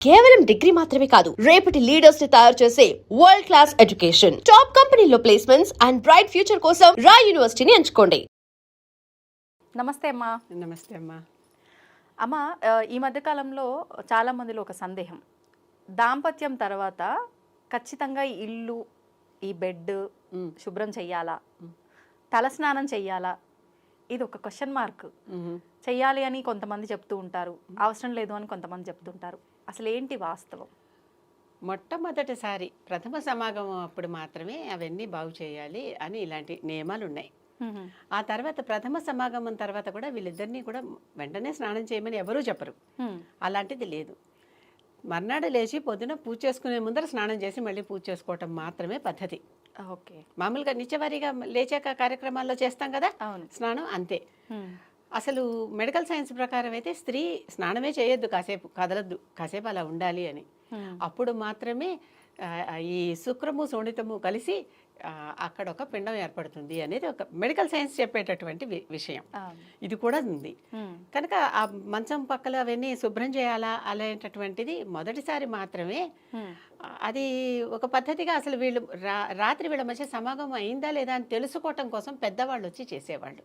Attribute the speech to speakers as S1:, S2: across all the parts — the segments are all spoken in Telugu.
S1: కేవలం డిగ్రీ మాత్రమే కాదు రేపటి లీడర్స్ ని తయారు చేసే వరల్డ్ క్లాస్ ఎడ్యుకేషన్ టాప్ కంపెనీలో ప్లేస్మెంట్స్ అండ్ బ్రైట్ ఫ్యూచర్ కోసం రా యూనివర్సిటీని ఎంచుకోండి.
S2: నమస్తే అమ్మా.
S3: నమస్తే అమ్మా.
S2: అమ్మ, ఈ మధ్యకాలంలో చాలా మందిలో ఒక సందేహం, దాంపత్యం తర్వాత ఖచ్చితంగా ఈ ఇల్లు, ఈ బెడ్ శుభ్రం చెయ్యాలా, తలస్నానం చెయ్యాలా, ఇది ఒక క్వశ్చన్ మార్క్. చెయ్యాలి అని కొంతమంది చెప్తూ ఉంటారు, అవసరం లేదు అని కొంతమంది చెప్తుంటారు. అసలు ఏంటి వాస్తవం?
S3: మొట్టమొదటిసారి ప్రథమ సమాగమం అప్పుడు మాత్రమే అవన్నీ బాగు చేయాలి అని ఇలాంటి నియమాలు ఉన్నాయి. ఆ తర్వాత ప్రథమ సమాగమం తర్వాత కూడా వీళ్ళిద్దరినీ కూడా వెంటనే స్నానం చేయమని ఎవరూ చెప్పరు. అలాంటిది లేదు. మర్నాడు లేచి పొద్దున పూజ చేసుకునే ముందర స్నానం చేసి మళ్ళీ పూజ చేసుకోవటం మాత్రమే పద్ధతి.
S2: ఓకే.
S3: మామూలుగా నిత్యవారీగా లేచాక కార్యక్రమాల్లో చేస్తాం కదా స్నానం, అంతే. అసలు మెడికల్ సైన్స్ ప్రకారం అయితే స్త్రీ స్నానమే చేయొద్దు, కాసేపు కదలద్దు, కాసేపు అలా ఉండాలి అని. అప్పుడు మాత్రమే ఈ శుక్రము శోణితము కలిసి అక్కడ ఒక పిండం ఏర్పడుతుంది అనేది ఒక మెడికల్ సైన్స్ చెప్పేటటువంటి విషయం. ఇది కూడా ఉంది కనుక ఆ మంచం పక్కల అవన్నీ శుభ్రం చేయాలా అనేటటువంటిది మొదటిసారి మాత్రమే. అది ఒక పద్ధతిగా అసలు వీళ్ళు రాత్రి వీళ్ళ మధ్య సమాగమం అయిందా లేదా అని తెలుసుకోవటం కోసం పెద్దవాళ్ళు వచ్చి చేసేవాళ్ళు,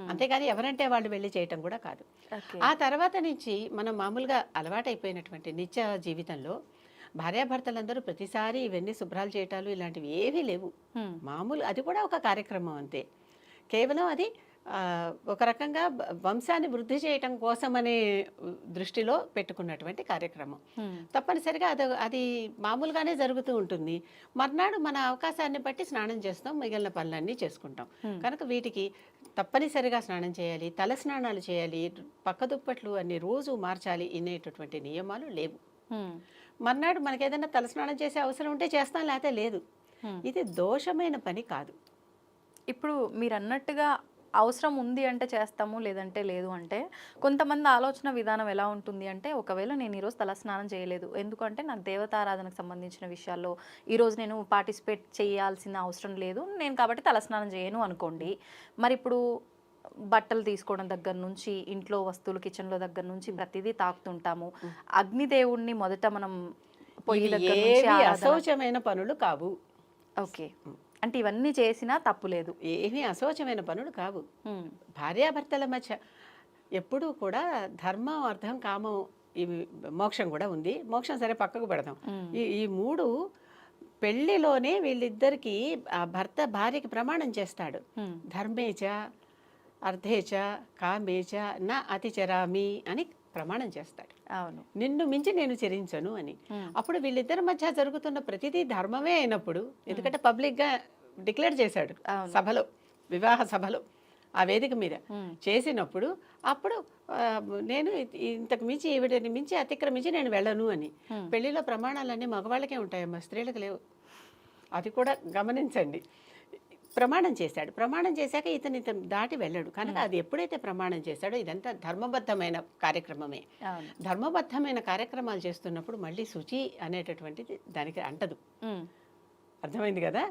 S3: అంతేగాని ఎవరంటే వాళ్ళు వెళ్ళి చేయటం కూడా కాదు. ఆ తర్వాత నుంచి మనం మామూలుగా అలవాటైపోయినటువంటి నిత్య జీవితంలో భార్యాభర్తలందరూ ప్రతిసారి ఇవన్నీ శుభ్రాలు చేయటాలు ఇలాంటివి ఏవీ లేవు. మామూలు అది కూడా ఒక కార్యక్రమం అంతే. కేవలం అది ఒక రకంగా వంశాన్ని వృద్ధి చేయటం కోసం అనే దృష్టిలో పెట్టుకున్నటువంటి కార్యక్రమం. తప్పనిసరిగా అది మామూలుగానే జరుగుతూ ఉంటుంది. మర్నాడు మన అవకాశాన్ని బట్టి స్నానం చేస్తాం, మిగిలిన పనులన్నీ చేసుకుంటాం. కనుక వీటికి తప్పనిసరిగా స్నానం చేయాలి, తల స్నానాలు చేయాలి, పక్క దుప్పట్లు అన్ని రోజు మార్చాలి అనేటటువంటి నియమాలు లేవు. మర్నాడు మనకి ఏదైనా తలస్నానం చేసే అవసరం ఉంటే చేస్తాం, లేకపోతే లేదు. ఇది దోషమైన పని కాదు.
S2: ఇప్పుడు మీరు అన్నట్టుగా అవసరం ఉంది అంటే చేస్తాము, లేదంటే లేదు అంటే కొంతమంది ఆలోచన విధానం ఎలా ఉంటుంది అంటే, ఒకవేళ నేను ఈరోజు తలస్నానం చేయలేదు, ఎందుకంటే నాకు దేవతారాధనకు సంబంధించిన విషయాల్లో ఈరోజు నేను పార్టిసిపేట్ చేయాల్సిన అవసరం లేదు, నేను కాబట్టి తలస్నానం చేయను అనుకోండి. మరి ఇప్పుడు బట్టలు తీసుకోవడం దగ్గర నుంచి, ఇంట్లో వస్తువులు కిచెన్లో దగ్గర నుంచి ప్రతిదీ తాకుతుంటాము. అగ్నిదేవుణ్ణి మొదట మనం పొయ్యి దగ్గర నుంచి
S3: అశౌచమైన పనులు కావు.
S2: ఓకే, అంటే ఇవన్నీ చేసినా తప్పు లేదు,
S3: ఏమీ అశౌచమైన పనులు కావు. భార్యాభర్తల మధ్య ఎప్పుడూ కూడా ధర్మం, అర్థం, కామం, ఇవి మోక్షం కూడా ఉంది. మోక్షం సరే పక్కకు పెడదాం. ఈ మూడు పెళ్లిలోనే వీళ్ళిద్దరికి భర్త భార్యకి ప్రమాణం చేస్తాడు. ధర్మేచ అర్థేచ కామేచ నా అతిచరామి అని ప్రమాణం చేస్తాడు.
S2: అవును,
S3: నిన్ను మించి నేను చరించను అని. అప్పుడు వీళ్ళిద్దరి మధ్య జరుగుతున్న ప్రతిదీ ధర్మమే అయినప్పుడు, ఎందుకంటే పబ్లిక్గా డిక్లేర్ చేశాడు సభలో, వివాహ సభలో, ఆ వేదిక మీద చేసినప్పుడు, అప్పుడు నేను ఇంతకు మించి ఈవిడని మించి అతిక్రమించి నేను వెళ్ళను అని. పెళ్లిలో ప్రమాణాలన్నీ మగవాళ్ళకే ఉంటాయమ్మా, స్త్రీలకు లేవు. అది కూడా గమనించండి. ప్రమాణం చేశాడు. ప్రమాణం చేశాక ఇతను దాటి వెళ్ళాడు. కనుక అది ఎప్పుడైతే ప్రమాణం చేశాడో ఇదంతా ధర్మబద్ధమైన కార్యక్రమమే. ధర్మబద్ధమైన కార్యక్రమాలు చేస్తున్నప్పుడు మళ్ళీ శుచి అనేటటువంటిది దానికి అంటదు. అర్థమైంది కదా?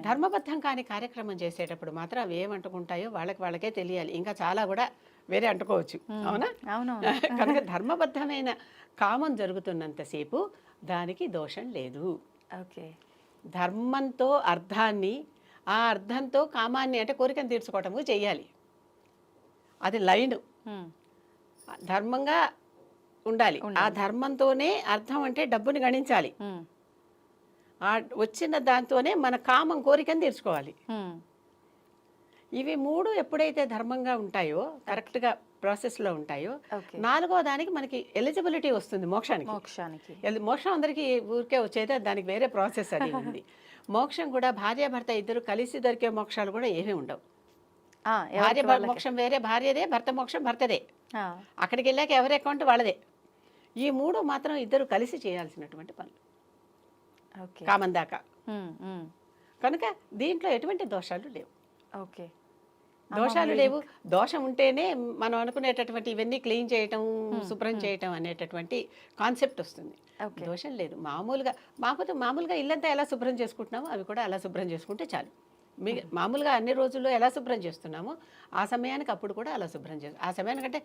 S3: ధర్మబద్ధం కాని కార్యక్రమం చేసేటప్పుడు మాత్రం అవి ఏమంటుకుంటాయో వాళ్ళకే తెలియాలి. ఇంకా చాలా కూడా వేరే అంటుకోవచ్చు. అవునా? కనుక ధర్మబద్ధమైన కామం జరుగుతున్నంతసేపు దానికి దోషం లేదు.
S2: ఓకే.
S3: ధర్మంతో అర్థాన్ని, ఆ అర్థంతో కామాన్ని అంటే కోరికను తీర్చుకోవటము చెయ్యాలి. అది లైన్. ధర్మంగా ఉండాలి. ఆ ధర్మంతోనే అర్థం అంటే డబ్బుని గణించాలి. ఆ వచ్చిన దాంతోనే మన కామం, కోరికను తీర్చుకోవాలి. ఇవి మూడు ఎప్పుడైతే ధర్మంగా ఉంటాయో, కరెక్ట్గా ప్రాసెస్లో ఉంటాయో, నాలుగో దానికి మనకి ఎలిజిబిలిటీ వస్తుంది మోక్షానికి. మోక్షం అందరికీ ఊరికే వచ్చేది, దానికి వేరే ప్రాసెస్ అది ఉంది. మోక్షం కూడా భార్యాభర్త ఇద్దరు కలిసి దొరికే మోక్షాలు కూడా ఏమీ ఉండవు. భార్య మోక్షం వేరే భార్యదే, భర్త మోక్షం భర్తదే. అక్కడికి వెళ్ళాక ఎవరి అకౌంట్ వాళ్ళదే. ఈ మూడు మాత్రం ఇద్దరు కలిసి చేయాల్సినటువంటి పనులు కామం దాకా. కనుక దీంట్లో ఎటువంటి దోషాలు లేవు.
S2: ఓకే,
S3: దోషాలు లేవు. దోషం ఉంటేనే మనం అనుకునేటటువంటి ఇవన్నీ క్లీన్ చేయటం, శుభ్రం చేయటం అనేటటువంటి కాన్సెప్ట్ వస్తుంది. దోషం లేదు. మామూలుగా ఇల్లంతా ఎలా శుభ్రం చేసుకుంటున్నామో అవి కూడా అలా శుభ్రం చేసుకుంటే చాలు. మామూలుగా అన్ని రోజుల్లో ఎలా శుభ్రం చేస్తున్నామో ఆ సమయానికి అప్పుడు కూడా అలా శుభ్రం చేస్తాం. ఆ సమయానికంటే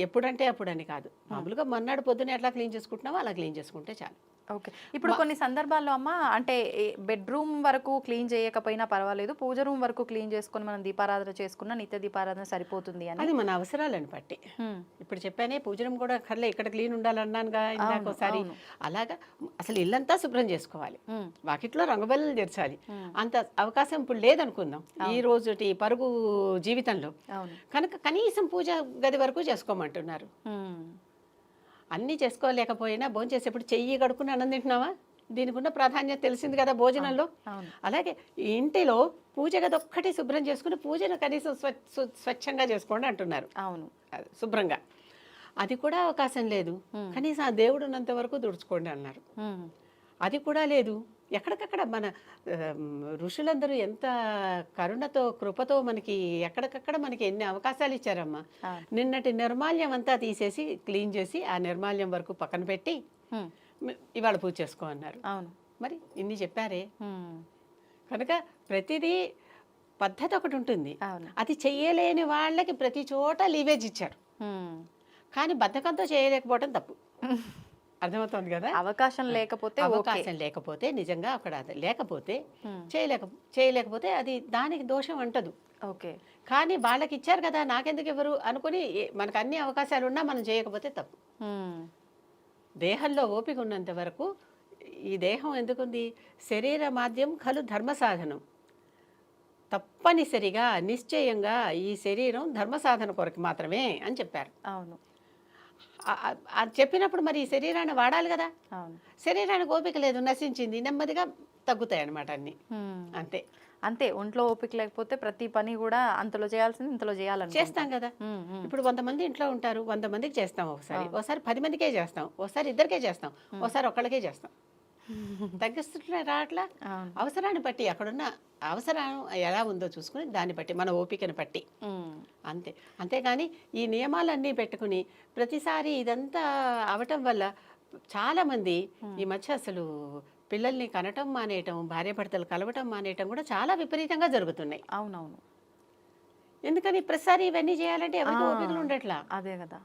S3: ఎప్పుడంటే అప్పుడని కాదు, మామూలుగా మొన్నటి పొద్దున ఎట్లా క్లీన్ చేసుకుంటున్నామో అలా క్లీన్ చేసుకుంటే చాలు.
S2: ఓకే. ఇప్పుడు కొన్ని సందర్భాల్లో అమ్మ అంటే బెడ్రూమ్ వరకు క్లీన్ చేయకపోయినా పర్వాలేదు, పూజ రూమ్ వరకు క్లీన్ చేసుకొని మనం దీపారాధన చేసుకున్న నిత్య దీపారాధన సరిపోతుంది అని.
S3: అది మన అవసరాలను బట్టి. ఇప్పుడు చెప్పానే పూజ రూమ్ కూడా కర్లే ఇక్కడ క్లీన్ ఉండాలన్నానుగా ఇందాక ఒకసారి. అలాగా అసలు ఇల్లంతా శుభ్రం చేసుకోవాలి, వాకిట్లో రంగుబల్లలు తెరచాలి. అంత అవకాశం ఇప్పుడు లేదనుకుందాం ఈ రోజుటి పరుగు జీవితంలో. కనుక కనీసం పూజ గది వరకు చేసుకోమంటున్నారు. అన్నీ చేసుకోలేకపోయినా భోజనం చేసేప్పుడు చెయ్యి కడుక్కుని అన్నం తింటున్నావా, దీనికి ఉన్న ప్రాధాన్యత తెలిసింది కదా భోజనంలో. అలాగే ఇంటిలో పూజ గది ఒక్కటి శుభ్రం చేసుకుని పూజను కనీసం స్వచ్ఛంగా చేసుకోండి అంటున్నారు.
S2: అవును,
S3: శుభ్రంగా అది కూడా అవకాశం లేదు, కనీసం ఆ దేవుడు ఉన్నంత వరకు తుడుచుకోండి అన్నారు. అది కూడా లేదు. ఎక్కడికక్కడ మన ఋషులందరూ ఎంత కరుణతో కృపతో మనకి ఎక్కడికక్కడ మనకి ఎన్ని అవకాశాలు ఇచ్చారమ్మా. నిన్నటి నిర్మాల్యం అంతా తీసేసి క్లీన్ చేసి ఆ నిర్మాల్యం వరకు పక్కన పెట్టి ఇవాళ పూజ చేసుకో అన్నారు. మరి ఇన్ని చెప్పారే. కనుక ప్రతిదీ పద్ధతి ఒకటి ఉంటుంది, అది చెయ్యలేని వాళ్ళకి ప్రతి చోట లీవేజ్ ఇచ్చారు. కానీ బద్ధకంతో చేయలేకపోవడం తప్పు. అర్థమవుతుంది కదా.
S2: అవకాశం
S3: లేకపోతే నిజంగా అక్కడ అది లేకపోతే చేయలేకపోతే అది దానికి దోషం అంటదు.
S2: ఓకే.
S3: కానీ వాళ్ళకి ఇచ్చారు కదా నాకెందుకు ఎవరు అనుకుని మనకు అన్ని అవకాశాలు ఉన్నా మనం చేయకపోతే తప్పు. దేహంలో ఓపిక ఉన్నంత వరకు ఈ దేహం ఎందుకుంది, శరీర మాధ్యం ఖలు ధర్మ సాధనం. తప్పనిసరిగా నిశ్చయంగా ఈ శరీరం ధర్మ సాధన కొరకు మాత్రమే అని చెప్పారు.
S2: అవును.
S3: అది చెప్పినప్పుడు మరి ఈ శరీరాన్ని వాడాలి కదా. శరీరానికి ఓపిక లేదు, నశించింది, నెమ్మదిగా తగ్గుతాయి అన్నమాట అన్ని. అంతే
S2: అంతే. ఒంట్లో ఓపిక లేకపోతే ప్రతి పని కూడా అంతలో చేయాల్సింది ఇంతలో చేయాలని
S3: చేస్తాం కదా. ఇప్పుడు 100 మంది ఇంట్లో ఉంటారు, 100 మందికి చేస్తాం, ఒకసారి 10 మందికే చేస్తాం, ఒకసారి 2కే చేస్తాం, ఒకసారి ఒక్కళ్ళకే చేస్తాం. తగ్గిస్తుంటే రావట్లా. అవసరాన్ని బట్టి అక్కడున్న అవసరం ఎలా ఉందో చూసుకుని దాన్ని బట్టి మన ఓపికను బట్టి అంతే. అంతేగాని ఈ నియమాలన్నీ పెట్టుకుని ప్రతిసారి ఇదంతా అవటం వల్ల చాలామంది ఈ మధ్య అసలు పిల్లల్ని కనటం మానేయటం, భార్యాభర్తలు కలవటం మానేయటం కూడా చాలా విపరీతంగా జరుగుతున్నాయి.
S2: అవునవును.
S3: ఎందుకని ప్రతిసారి ఇవన్నీ చేయాలంటే ఎవరికి ఓపికలు ఉండట్లా.
S2: అదే కదా.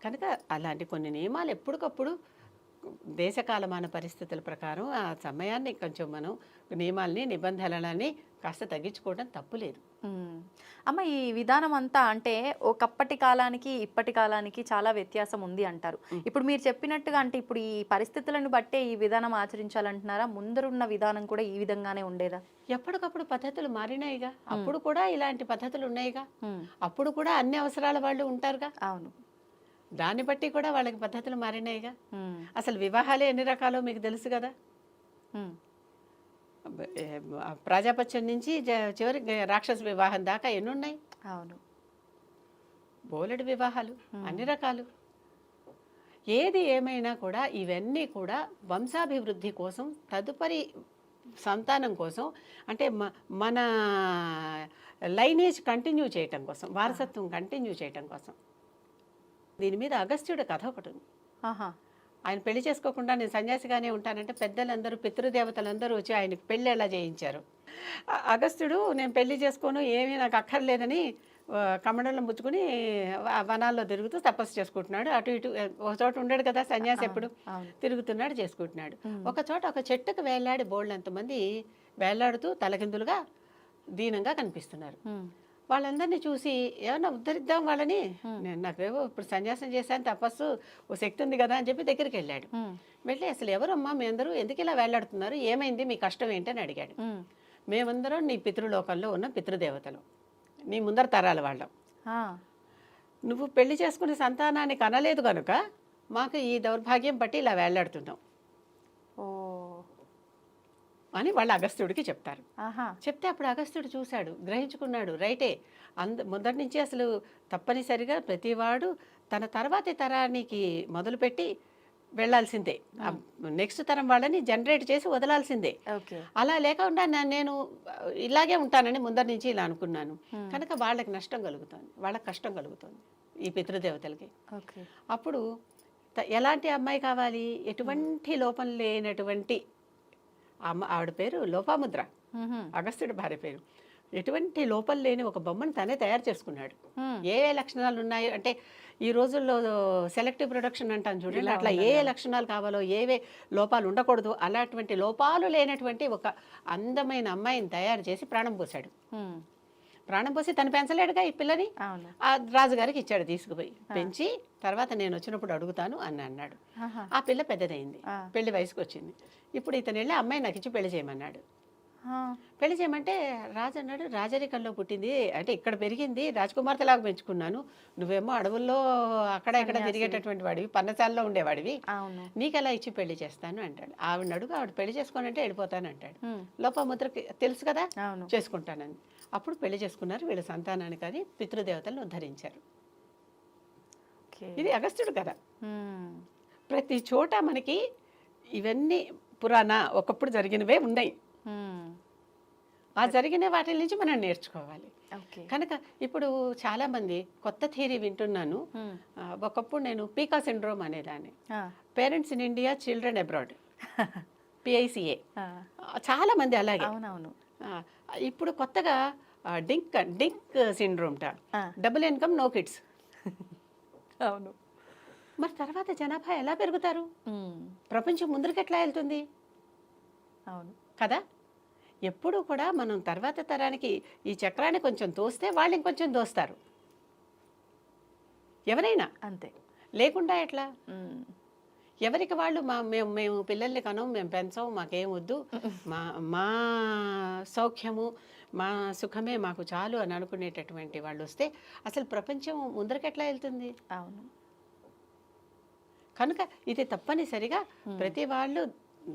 S3: కనుక అలాంటి కొన్ని నియమాలు ఎప్పటికప్పుడు దేశకాలమాన పరిస్థితుల ప్రకారం ఆ సమయాన్ని కొంచెం మనం నియమాలని నిబంధనలని కాస్త తగ్గించుకోవడం తప్పులేదు.
S2: అమ్మ, ఈ విధానం అంతా అంటే ఒకప్పటి కాలానికి ఇప్పటి కాలానికి చాలా వ్యత్యాసం ఉంది అంటారు. ఇప్పుడు మీరు చెప్పినట్టుగా అంటే ఇప్పుడు ఈ పరిస్థితులను బట్టే ఈ విధానం ఆచరించాలంటున్నారా, ముందరున్న విధానం కూడా ఈ విధంగానే ఉండేదా?
S3: ఎప్పటికప్పుడు పద్ధతులు మారినాయిగా. అప్పుడు కూడా ఇలాంటి పద్ధతులు ఉన్నాయిగా. అప్పుడు కూడా అన్ని అవసరాల వాళ్ళు ఉంటారుగా.
S2: అవును.
S3: దాన్ని బట్టి కూడా వాళ్ళకి పద్ధతులు మారినాయిగా. అసలు వివాహాలే ఎన్ని రకాలో మీకు తెలుసు కదా. ప్రజాపత్యం నుంచి చివరి రాక్షస వివాహం దాకా ఎన్ని ఉన్నాయి.
S2: అవును.
S3: బోలెడు వివాహాలు, అన్ని రకాలు. ఏది ఏమైనా కూడా ఇవన్నీ కూడా వంశాభివృద్ధి కోసం, తదుపరి సంతానం కోసం, అంటే మన లైనేజ్ కంటిన్యూ చేయటం కోసం, వారసత్వం కంటిన్యూ చేయటం కోసం. దీని మీద అగస్త్యుడి కథ ఒకటి ఉంది. ఆయన పెళ్లి చేసుకోకుండా నేను సన్యాసిగానే ఉంటానంటే పెద్దలందరూ, పితృదేవతలందరూ వచ్చి ఆయనకు పెళ్ళి ఎలా చేయించారు. అగస్త్యుడు నేను పెళ్లి చేసుకోను, ఏమీ నాకు అక్కర్లేదని కమండలం పుచ్చుకుని వనాల్లో తిరుగుతూ తపస్సు చేసుకుంటున్నాడు. అటు ఇటు ఒక చోట ఉండడు కదా సన్యాసి, ఎప్పుడు తిరుగుతున్నాడు, చేసుకుంటున్నాడు. ఒక చోట ఒక చెట్టుకు వేలాడి బోళ్ళంతమంది వేలాడుతూ తలకిందులుగా దీనంగా కనిపిస్తున్నారు. వాళ్ళందరినీ చూసి ఏమన్నా ఉద్ధరిద్దాం వాళ్ళని, నేను నాకేవో ఇప్పుడు సన్యాసం చేశాను, తపస్సు ఓ శక్తి ఉంది కదా అని చెప్పి దగ్గరికి వెళ్ళాడు. వెళ్ళి అసలు ఎవరమ్మా మీ అందరూ ఎందుకు ఇలా వేలాడుతున్నారు, ఏమైంది, మీ కష్టం ఏంటని అడిగాడు. మేమందరం నీ పితృలోకంలో ఉన్న పితృదేవతలు, నీ ముందర తరాల వాళ్ళం. నువ్వు పెళ్లి చేసుకునే సంతానాన్ని కనలేదు కనుక మాకు ఈ దౌర్భాగ్యం బట్టి ఇలా వేలాడుతున్నాం అని వాళ్ళు అగస్త్యుడికి చెప్తారు. చెప్తే అప్పుడు అగస్త్యుడు చూశాడు, గ్రహించుకున్నాడు, రైటే, మొదటి నుంచి అసలు తప్పనిసరిగా ప్రతివాడు తన తర్వాతి తరానికి మొదలుపెట్టి వెళ్లాల్సిందే, నెక్స్ట్ తరం వాళ్ళని జనరేట్ చేసి వదలాల్సిందే. అలా లేకుండా నేను ఇలాగే ఉంటానని ముందరి నుంచి ఇలా అనుకున్నాను కనుక వాళ్ళకి నష్టం కలుగుతుంది, వాళ్ళకి కష్టం కలుగుతుంది ఈ పితృదేవతలకి. అప్పుడు ఎలాంటి అమ్మాయి కావాలి, ఎటువంటి లోపం లేనటువంటి ఆవిడ పేరు లోపాముద్ర. అగస్త్యుడి భార్య పేరు. ఎటువంటి లోపం లేని ఒక బొమ్మను తనే తయారు చేసుకున్నాడు. ఏ ఏ లక్షణాలు ఉన్నాయి అంటే ఈ రోజుల్లో సెలెక్టివ్ ప్రొడక్షన్ అంటాను చూడండి, అట్లా ఏ ఏ లక్షణాలు కావాలో, ఏవే లోపాలు ఉండకూడదు, అలాంటి లోపాలు లేనటువంటి ఒక అందమైన అమ్మాయిని తయారు చేసి ప్రాణం పోశాడు. ప్రాణం పోసి తను పెంచలేడుగా ఈ పిల్లని, ఆ రాజుగారికి ఇచ్చాడు తీసుకుపోయి. పెంచి తర్వాత నేను వచ్చినప్పుడు అడుగుతాను అని అన్నాడు. ఆ పిల్ల పెద్దదైంది, పెళ్లి వయసుకు వచ్చింది. ఇప్పుడు ఇతను వెళ్ళి అమ్మాయి నాకు ఇచ్చి పెళ్లి చేయమన్నాడు. పెళ్లి చేయమంటే రాజు అన్నాడు, రాజరికంలో పుట్టింది అంటే ఇక్కడ పెరిగింది, రాజకుమార్తెలాగా పెంచుకున్నాను, నువ్వేమో అడవుల్లో అక్కడ ఇక్కడ తిరిగేటటువంటి వాడివి, పన్నశాలలో ఉండేవాడివి, నీకు ఎలా ఇచ్చి పెళ్లి చేస్తాను అంటాడు. ఆవిడ అడుగు, ఆవిడ పెళ్లి చేసుకోనంటే వెళ్ళిపోతాను అంటాడు. లోపముద్రకి తెలుసు కదా చేసుకుంటానని. అప్పుడు పెళ్లి చేసుకున్నారు. వీళ్ళ సంతానాన్ని కానీ పితృదేవతలను ఉద్ధరించారు. ఇది అగస్త్యుడు కథ. ప్రతి చోట మనకి ఇవన్నీ పురాణ ఒకప్పుడు జరిగినవే ఉన్నాయి. ఆ జరిగిన వాటి నుంచి మనం నేర్చుకోవాలి. కనుక ఇప్పుడు చాలా మంది కొత్త థియరీ వింటున్నాను. ఒకప్పుడు నేను పీకా సిండ్రోమ్ అనేదాన్ని, parents in India children abroad, PICA, చాలా మంది అలాగే. ఇప్పుడు కొత్తగా DINK syndrome, double income no kids.
S2: అవును.
S3: మరి తర్వాత జనాభా ఎలా పెరుగుతారు? ప్రపంచం ముందరికి ఎట్లా వెళ్తుంది?
S2: అవును
S3: కదా. ఎప్పుడు కూడా మనం తర్వాత తరానికి ఈ చక్రాన్ని కొంచెం తోస్తే వాళ్ళు ఇంకొంచెం దోస్తారు, ఎవరైనా అంతే. లేకుండా ఎట్లా? ఎవరికి వాళ్ళు మేము పిల్లల్ని కనం, మేము పెంచాం, మాకేం వద్దు, మా సౌఖ్యము మా సుఖమే మాకు చాలు అని అనుకునేటటువంటి వాళ్ళు వస్తే అసలు ప్రపంచం ముందరికి ఎట్లా వెళ్తుంది?
S2: అవును.
S3: కనుక ఇది తప్పనిసరిగా ప్రతి వాళ్ళు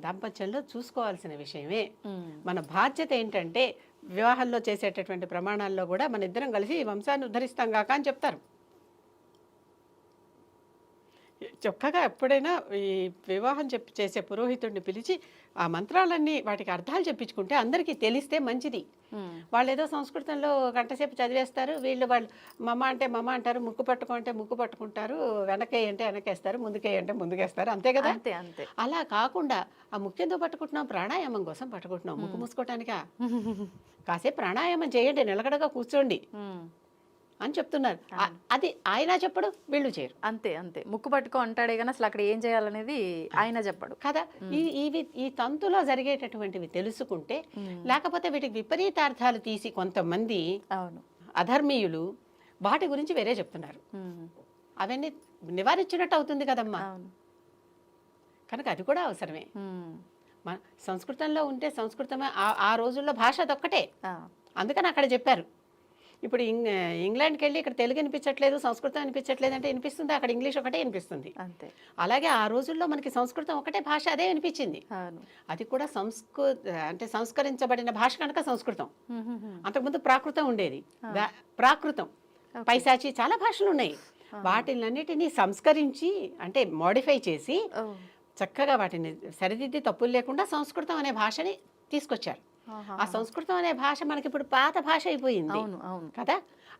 S3: దాంపత్యంలో చూసుకోవాల్సిన విషయమే. మన బాధ్యత ఏంటంటే వివాహంలో చేసేటటువంటి ప్రమాణాల్లో కూడా మన ఇద్దరం కలిసి ఈ వంశాన్ని ఉద్ధరిస్తాం కాక అని చెప్తారు. చక్కగా ఎప్పుడైనా ఈ వివాహం చేసే పురోహితుడిని పిలిచి ఆ మంత్రాలన్నీ వాటికి అర్థాలు చెప్పించుకుంటే అందరికీ తెలిస్తే మంచిది. వాళ్ళు ఏదో సంస్కృతంలో గంటసేపు చదివేస్తారు, వాళ్ళు మమ్మ అంటే మమ్మ అంటారు, ముక్కు పట్టుకో అంటే ముక్కు పట్టుకుంటారు, వెనకే అంటే వెనకేస్తారు, ముందుకే అంటే ముందుకేస్తారు, అంతే కదా.
S2: అంతే.
S3: అలా కాకుండా ఆ ముఖ్యంతో పట్టుకుంటున్నాం, ప్రాణాయామం కోసం పట్టుకుంటున్నాం, ముక్కు మూసుకోవటానికా? కాసేపు ప్రాణాయామం చేయండి, నిలకడగా కూర్చోండి అని చెప్తున్నారు. అది ఆయన చెప్పడు, వీళ్ళు చేయరు.
S2: అంతే. ముక్కు పట్టుకో అంటాడే కానీ అసలు అక్కడ ఏం చేయాలనేది ఆయన చెప్పడు
S3: కదా. ఈ తంతులో జరిగేటటువంటివి తెలుసుకుంటే, లేకపోతే వీటికి విపరీతార్థాలు తీసి కొంతమంది అధర్మీయులు వాటి గురించి వేరే చెప్తున్నారు. అవన్నీ నివారించినట్టు అవుతుంది కదమ్మా. కనుక అది కూడా అవసరమే. మన సంస్కృతంలో ఉంటే సంస్కృతమే, ఆ రోజుల్లో భాష అదొక్కటే, అందుకని అక్కడ చెప్పారు. ఇప్పుడు ఇంగ్లాండ్కి వెళ్ళి ఇక్కడ తెలుగు వినిపించట్లేదు, సంస్కృతం వినిపించట్లేదు అంటే వినిపిస్తుంది, అక్కడ ఇంగ్లీష్ ఒకటే వినిపిస్తుంది.
S2: అంతే.
S3: అలాగే ఆ రోజుల్లో మనకి సంస్కృతం ఒకటే భాష, అదే వినిపించింది. అది కూడా అంటే సంస్కరించబడిన భాష కనుక సంస్కృతం. అంతకుముందు ప్రాకృతం ఉండేది, ప్రాకృతం, పైశాచి, చాలా భాషలు ఉన్నాయి. వాటిలన్నిటినీ సంస్కరించి అంటే మోడిఫై చేసి చక్కగా వాటిని సరిదిద్ది తప్పులు లేకుండా సంస్కృతం అనే భాషని తీసుకొచ్చారు. ఆ సంస్కృతం అనే భాష మనకి ఇప్పుడు పాత భాష అయిపోయింది కదా.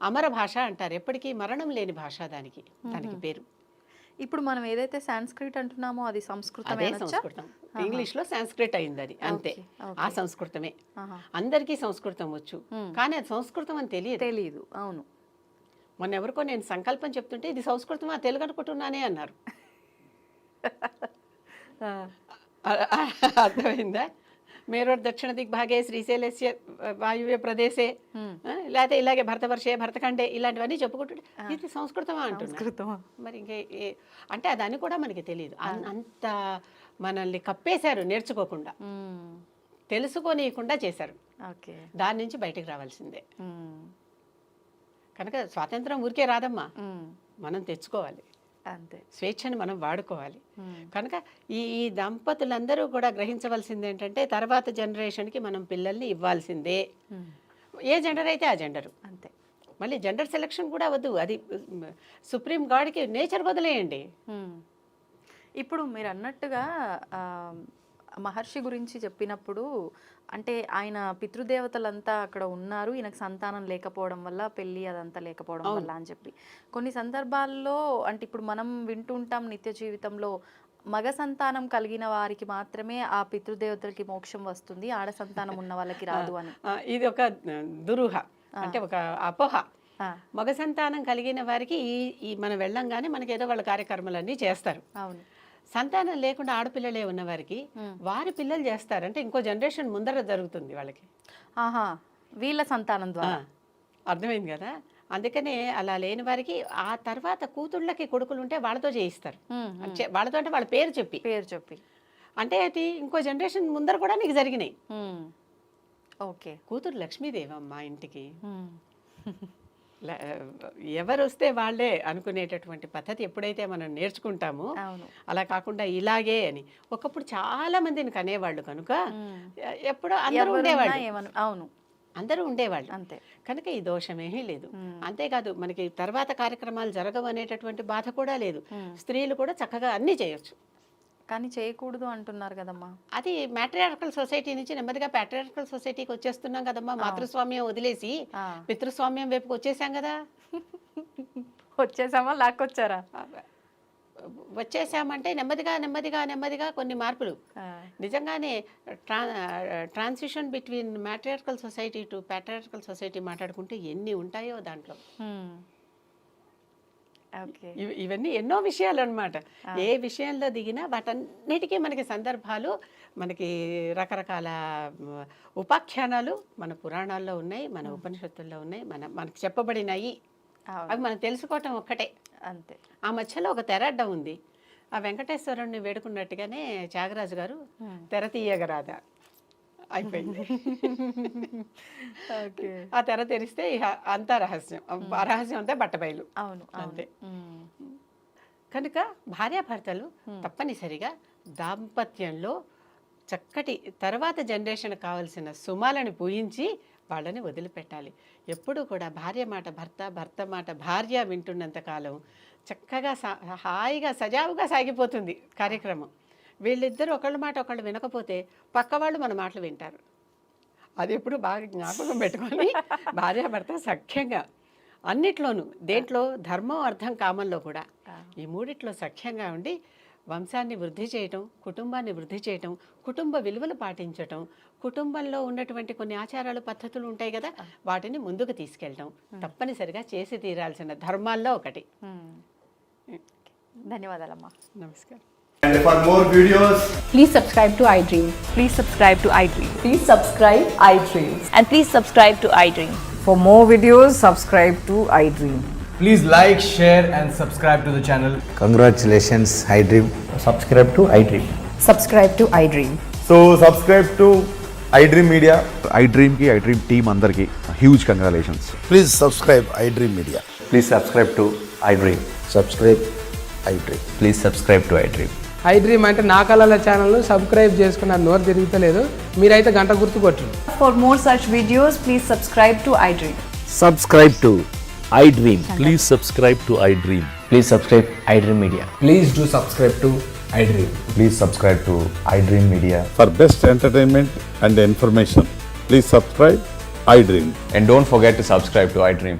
S3: అమర భాష అంటారు, ఎప్పటికీ మరణం లేని భాష దానికి పేరు.
S2: ఇప్పుడు మనం ఏదైతే సాంస్క్రిట్ అంటున్నామో అది సంస్కృతమే.
S3: సంస్కృతం ఇంగ్లీష్ లో సాంస్క్రిట్ అయింది, అది అంతే. ఆ సంస్కృతమే. అందరికీ సంస్కృతం వచ్చు, కానీ అది సంస్కృతం అని తెలియదు.
S2: అవును.
S3: మొన్న ఎవరికో నేను సంకల్పం చెప్తుంటే ఇది సంస్కృతం, తెలుగు అనుకుంటున్నానే అన్నారు. అర్థమైందా? మేరోర్ దక్షిణ దిగ్భాగే శ్రీశైలస్య వాయువ్య ప్రదేశే, లేకపోతే ఇలాగే భరతవర్షే భరతఖండే, ఇలాంటివన్నీ చెప్పుకుంటుంటే ఇది సంస్కృతమా అంటున్నా. మరి ఇంకే అంటే అదని కూడా మనకి తెలియదు. అంత మనల్ని కప్పేశారు, నేర్చుకోకుండా, తెలుసుకోనియకుండా చేశారు. దాని నుంచి బయటకు రావాల్సిందే. కనుక స్వాతంత్రం ఊరికే రాదమ్మా, మనం తెచ్చుకోవాలి, అంతే. స్వేచ్ఛను మనం వాడుకోవాలి. కనుక ఈ దంపతులందరూ కూడా గ్రహించవలసింది ఏంటంటే తర్వాత జనరేషన్కి మనం పిల్లల్ని ఇవ్వాల్సిందే. ఏ జెండర్ అయితే ఆ జెండరు, అంతే. మళ్ళీ జెండర్ సెలెక్షన్ కూడా వద్దు, అది సుప్రీం గాడ్కి నేచర్ వదిలేయండి.
S2: ఇప్పుడు మీరు అన్నట్టుగా మహర్షి గురించి చెప్పినప్పుడు అంటే ఆయన పితృదేవతలంతా అక్కడ ఉన్నారు, ఈయనకు సంతానం లేకపోవడం వల్ల పెళ్ళి అదంతా లేకపోవడం వల్ల అని చెప్పి కొన్ని సందర్భాల్లో అంటే ఇప్పుడు మనం వింటుంటాం నిత్య జీవితంలో మగ సంతానం కలిగిన వారికి మాత్రమే ఆ పితృదేవతలకి మోక్షం వస్తుంది, ఆడ సంతానం ఉన్న వాళ్ళకి రాదు అని.
S3: ఇది ఒక దురూహ, అంటే ఒక అపోహ.
S2: ఆ,
S3: మగ సంతానం కలిగిన వారికి ఈ మనం వెళ్ళంగానే మనకి ఏదో వాళ్ళ కార్యక్రమాలన్నీ చేస్తారు.
S2: అవును.
S3: సంతానం లేకుండా ఆడపిల్లలే ఉన్న వారికి వారి పిల్లలు చేస్తారు, అంటే ఇంకో జనరేషన్ ముందర జరుగుతుంది వాళ్ళకి.
S2: ఆహా, వీళ్ళ సంతానం ద్వారా.
S3: అర్థమైంది కదా. అందుకనే అలా లేని వారికి ఆ తర్వాత కూతుళ్ళకి కొడుకులు ఉంటే వాళ్ళతో చేయిస్తారు. వాళ్ళతో అంటే వాళ్ళ పేరు చెప్పి అంటే అది ఇంకో జనరేషన్ ముందర కూడా నీకు జరిగినాయి.
S2: ఓకే.
S3: కూతురు లక్ష్మీదేవి అమ్మ ఇంటికి. ఎవరు వస్తే వాళ్ళే అనుకునేటటువంటి పద్ధతి ఎప్పుడైతే మనం నేర్చుకుంటామో, అలా కాకుండా ఇలాగే అని ఒకప్పుడు చాలా మందిని కనేవాళ్ళు కనుక ఎప్పుడో అందరూ ఉండేవాళ్ళు.
S2: అవును,
S3: అందరూ ఉండేవాళ్ళు
S2: అంతే.
S3: కనుక ఈ దోషమేమీ లేదు. అంతేకాదు మనకి తర్వాత కార్యక్రమాలు జరగవు అనేటటువంటి బాధ కూడా లేదు. స్త్రీలు కూడా చక్కగా అన్నీ చేయొచ్చు.
S2: కానీ చేయకూడదు అంటున్నారు కదమ్మా.
S3: అది మ్యాట్రియార్కల్ సొసైటీ నుంచి నెమ్మదిగా ప్యాట్రియార్కల్ సొసైటీకి వచ్చేస్తున్నాం కదమ్మా. మాతృస్వామ్యం వదిలేసి పితృస్వామ్యం వైపుకి వచ్చేసాం కదా.
S2: వచ్చేసామా, లాక్కొచ్చారా?
S3: వచ్చేసామంటే నెమ్మదిగా కొన్ని మార్పులు. నిజంగానే transition between matriarchal society to patriarchal society మాట్లాడుకుంటే ఎన్ని ఉంటాయో దాంట్లో. ఇవన్నీ ఎన్నో విషయాలు అన్నమాట. ఏ విషయంలో దిగినా వాటన్నిటికీ మనకి సందర్భాలు, మనకి రకరకాల ఉపాఖ్యానాలు మన పురాణాల్లో ఉన్నాయి, మన ఉపనిషత్తుల్లో ఉన్నాయి, మనకు చెప్పబడినాయి. అవి మనం తెలుసుకోవటం ఒక్కటే
S2: అంతే.
S3: ఆ మధ్యలో ఒక తెర అడ్డం ఉంది. ఆ వెంకటేశ్వరుణ్ణి వేడుకున్నట్టుగానే త్యాగరాజు గారు తెర తీయగరాదా అయిపోయింది. ఆ తెర తెరిస్తే అంతా రహస్యం, ఆ రహస్యం అంతా బట్టబయలు.
S2: అవును,
S3: అంతే. కనుక భార్యాభర్తలు తప్పనిసరిగా దాంపత్యంలో చక్కటి తర్వాత జనరేషన్ కావాల్సిన సుమాలను పూయించి వాళ్ళని వదిలిపెట్టాలి. ఎప్పుడూ కూడా భార్య మాట భర్త, భర్త మాట భార్య వింటున్నంత కాలం చక్కగా హాయిగా సజావుగా సాగిపోతుంది కార్యక్రమం. వీళ్ళిద్దరూ ఒకళ్ళ మాట ఒకళ్ళు వినకపోతే పక్క వాళ్ళు మన మాటలు వింటారు. అది ఎప్పుడు బాగా జ్ఞాపకం పెట్టుకొని భార్యాభర్త సఖ్యంగా అన్నిట్లోనూ, దేంట్లో ధర్మం అర్థం కామంలో కూడా ఈ మూడిట్లో సఖ్యంగా ఉండి వంశాన్ని వృద్ధి చేయటం, కుటుంబాన్ని వృద్ధి చేయటం, కుటుంబ విలువలు పాటించటం, కుటుంబంలో ఉన్నటువంటి కొన్ని ఆచారాలు పద్ధతులు ఉంటాయి కదా, వాటిని ముందుకు తీసుకెళ్ళటం తప్పనిసరిగా చేసి తీరాల్సిన ధర్మాల్లో ఒకటి.
S2: ధన్యవాదాలమ్మా.
S3: నమస్కారం.
S4: And for more videos,
S5: Please subscribe to iDream.
S6: Please subscribe to iDream.
S5: Please subscribe iDream.
S6: And please subscribe to iDream.
S5: For more videos, subscribe to iDream.
S4: please like, share and subscribe to the channel.
S7: Congratulations, iDream.
S8: Subscribe to iDream.
S5: Subscribe to iDream.
S8: So subscribe to iDream Media.
S9: iDream ki iDream team andarki huge congratulations.
S7: Please subscribe iDream Media.
S8: Please subscribe to iDream.
S7: Subscribe iDream.
S8: Please subscribe to iDream.
S10: iDream అంటే నా కళల ఛానల్ సబ్స్క్రైబ్ చేసుకున్న నోరు తిరుగుతలేదు, మీరైతే గంట గుర్తు కొట్టండి.
S6: For more such videos, please subscribe to iDream.
S7: Subscribe to iDream.
S11: Please subscribe to iDream.
S8: Please subscribe iDream Media.
S4: Please do subscribe to iDream.
S8: Please subscribe to iDream Media.
S9: For best entertainment and information, please subscribe iDream.
S8: And don't forget to subscribe to iDream.